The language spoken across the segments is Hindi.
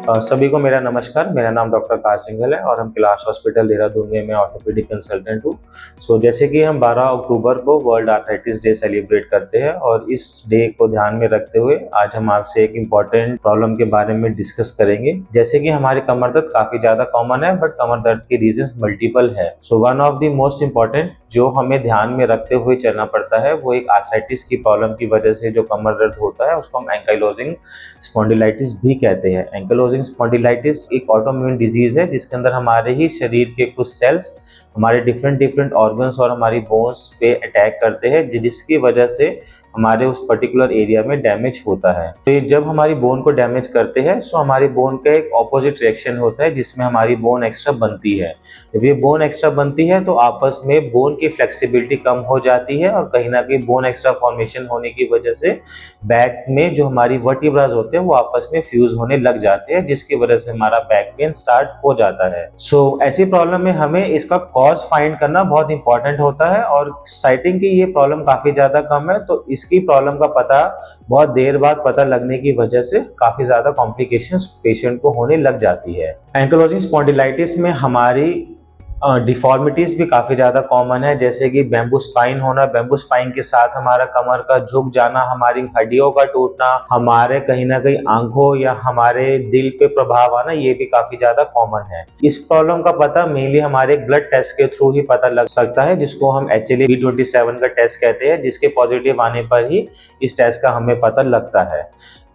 सभी को मेरा नमस्कार। मेरा नाम डॉक्टर काश सिंघल है और हम कैलाश हॉस्पिटल देहरादून में मैं ऑर्थोपेडिक कंसल्टेंट हूँ। जैसे कि हम 12 अक्टूबर को वर्ल्ड आर्थराइटिस डे सेलिब्रेट करते हैं और इस डे को ध्यान में रखते हुए आज हम आपसे एक इम्पॉर्टेंट प्रॉब्लम के बारे में डिस्कस करेंगे। जैसे कि हमारे कमर दर्द काफी ज्यादा कॉमन है, बट कमर दर्द के रीजंस मल्टीपल है। One of the most important जो हमें ध्यान में रखते हुए चलना पड़ता है वो एक आर्थराइटिस की प्रॉब्लम की वजह से जो कमर दर्द होता है उसको हम एंकाइलोजिंग स्पॉन्डिलाइटिस भी कहते हैं। एंकाइलोजिंग स्पॉन्डिलाइटिस एक ऑटोइम्यून डिजीज है जिसके अंदर हमारे ही शरीर के कुछ सेल्स हमारे डिफरेंट ऑर्गन्स और हमारी बोन्स पे अटैक करते हैं, जिसकी वजह से हमारे उस पर्टिकुलर एरिया में डैमेज होता है। तो ये जब हमारी बोन को डैमेज करते हैं तो हमारी बोन का एक ऑपोजिट रिएक्शन होता है जिसमें हमारी बोन एक्स्ट्रा बनती है। जब ये बोन एक्स्ट्रा बनती है तो आपस में बोन की फ्लेक्सिबिलिटी कम हो जाती है और कहीं ना कहीं बोन एक्स्ट्रा फॉर्मेशन होने की वजह से बैक में जो हमारी वर्टिब्रास होते हैं वो आपस में फ्यूज होने लग जाते हैं, जिसकी वजह से हमारा बैक पेन स्टार्ट हो जाता है। ऐसी प्रॉब्लम में हमें इसका कॉज फाइंड करना बहुत इंपॉर्टेंट होता है और साइटिंग की ये प्रॉब्लम काफी ज्यादा कम है, तो इसकी प्रॉब्लम का पता बहुत देर बाद पता लगने की वजह से काफी ज्यादा कॉम्प्लिकेशंस पेशेंट को होने लग जाती है। एंकाइलोजिंग स्पॉन्डिलाइटिस में हमारी डिफॉर्मिटीज भी काफी ज्यादा कॉमन है, जैसे कि बैम्बू स्पाइन होना। बैम्बू स्पाइन के साथ हमारा कमर का झुक जाना, हमारी हड्डियों का टूटना, हमारे कहीं ना कहीं आंखों या हमारे दिल पे प्रभाव आना, ये भी काफी ज्यादा कॉमन है। इस प्रॉब्लम का पता मेनली हमारे ब्लड टेस्ट के थ्रू ही पता लग सकता है, जिसको हम एक्चुअली B27 का टेस्ट कहते हैं, जिसके पॉजिटिव आने पर ही इस टेस्ट का हमें पता लगता है।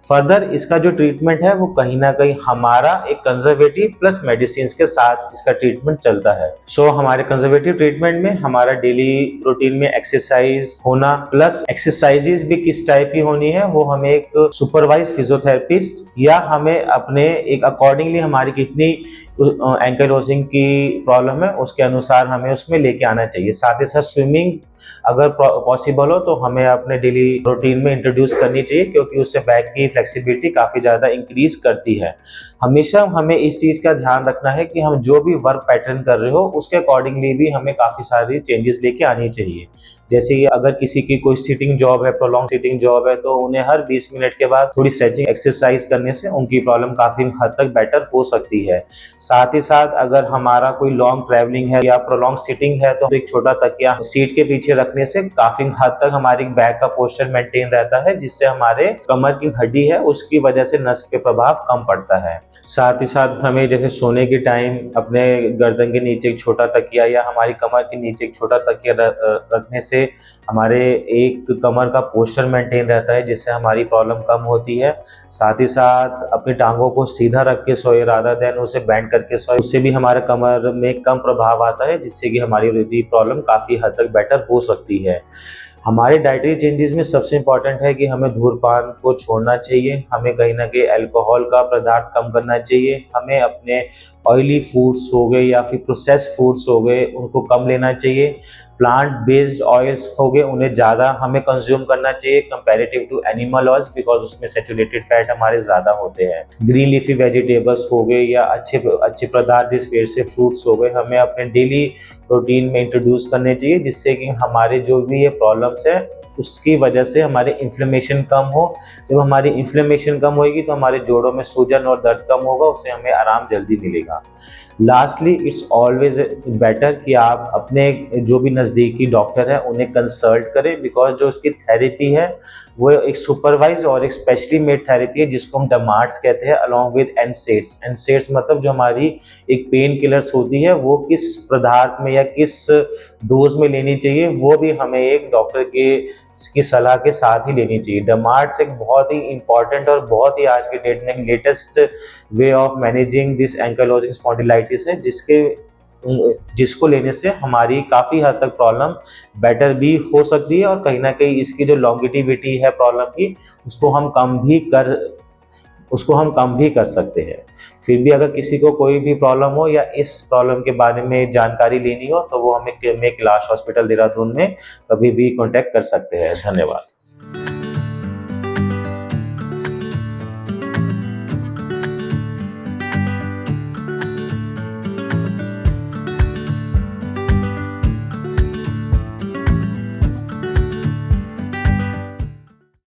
फर्दर इसका जो ट्रीटमेंट है वो कहीं ना कहीं हमारा एक कंजर्वेटिव प्लस मेडिसिन के साथ इसका ट्रीटमेंट चलता है। हमारे कंजर्वेटिव ट्रीटमेंट में हमारा डेली रूटीन में एक्सरसाइज होना, प्लस एक्सरसाइजेज भी किस टाइप की होनी है वो हमें एक सुपरवाइज फिजियोथेरेपिस्ट या हमें अपने एक अकॉर्डिंगली हमारी कितनी एंकाइलोजिंग की प्रॉब्लम है उसके अनुसार हमें उसमें लेके आना चाहिए। साथ ही साथ स्विमिंग अगर पॉसिबल हो तो हमें अपने डेली रूटीन में इंट्रोड्यूस करनी चाहिए, क्योंकि उससे बैक की फ्लेक्सिबिलिटी काफ़ी ज़्यादा इंक्रीज करती है। हमेशा हमें इस चीज़ का ध्यान रखना है कि हम जो भी वर्क पैटर्न कर रहे हो उसके अकॉर्डिंगली भी हमें काफ़ी सारी चेंजेस लेके आनी चाहिए। जैसे कि अगर किसी की कोई सिटिंग जॉब है, प्रोलॉन्ग सिटिंग जॉब है, तो उन्हें हर 20 मिनट के बाद थोड़ी स्ट्रेचिंग एक्सरसाइज करने से उनकी प्रॉब्लम काफ़ी हद तक बेटर हो सकती है। साथ ही साथ अगर हमारा कोई लॉन्ग ट्रैवलिंग है या प्रोलॉन्ग सिटिंग है तो एक छोटा तकिया सीट के पीछे रखने से काफी हद तक हमारी बैक का पोस्चर मेंटेन रहता है, जिससे हमारे कमर की हड्डी है उसकी वजह से नस के प्रभाव कम पड़ता है। साथ ही साथ हमें जैसे सोने के टाइम अपने गर्दन के नीचे एक छोटा तकिया या हमारी कमर के नीचे एक छोटा तकिया रखने से हमारे एक कमर का पोस्चर मेंटेन रहता है, जिससे हमारी प्रॉब्लम कम होती है। साथ ही साथ अपनी टांगों को सीधा रख के सोए रादर देन उसे बेंड करके सोए, उससे भी हमारे कमर में कम प्रभाव आता है, जिससे कि हमारी प्रॉब्लम काफ़ी हद तक बेटर हो सकती है। हमारे डाइटरी चेंजेस में सबसे इम्पॉर्टेंट है कि हमें धूम्रपान को छोड़ना चाहिए, हमें कहीं ना कहीं अल्कोहल का पदार्थ कम करना चाहिए, हमें अपने ऑयली फूड्स हो गए या फिर प्रोसेस्ड फूड्स हो गए उनको कम लेना चाहिए। प्लांट बेस्ड ऑयल्स हो गए उन्हें ज़्यादा हमें कंज्यूम करना चाहिए comparative to animal oils, because उसमें सैचुरेटेड फैट हमारे ज़्यादा होते हैं। ग्रीन लीफी वेजिटेबल्स हो गए या अच्छे पदार्थ जिस से फ्रूट्स हो गए हमें अपने डेली रूटीन में इंट्रोड्यूस करने चाहिए, जिससे कि हमारे जो भी ये प्रॉब्लम्स है उसकी वजह से हमारे इन्फ्लेमेशन कम हो। जब हमारी इन्फ्लेमेशन कम होगी तो हमारे जोड़ों में सूजन और दर्द कम होगा, उससे हमें आराम जल्दी मिलेगा। लास्टली इट्स ऑलवेज बेटर कि आप अपने जो भी नज़दीकी डॉक्टर है उन्हें कंसल्ट करें, बिकॉज जो इसकी थेरेपी है वो एक सुपरवाइज और एक स्पेशली मेड थेरेपी है जिसको हम डमार्ट्स कहते हैं, अलॉन्ग विद एनसेड्स। एनसेड्स मतलब जो हमारी एक पेन किलर्स होती है वो किस पदार्थ में या किस डोज में लेनी चाहिए वो भी हमें एक डॉक्टर की सलाह के साथ ही लेनी चाहिए। डमार्ट्स एक बहुत ही इंपॉर्टेंट और बहुत ही आज के डेट में latest way of managing this ankylosing spondylitis है, जिसको लेने से हमारी काफ़ी हद तक प्रॉब्लम बेटर भी हो सकती है और कहीं ना कहीं इसकी जो लॉन्गिटिविटी है प्रॉब्लम की उसको हम कम भी कर सकते हैं। फिर भी अगर किसी को कोई भी प्रॉब्लम हो या इस प्रॉब्लम के बारे में जानकारी लेनी हो तो वो हमें कैलाश हॉस्पिटल देहरादून में कभी भी कॉन्टैक्ट कर सकते हैं। धन्यवाद।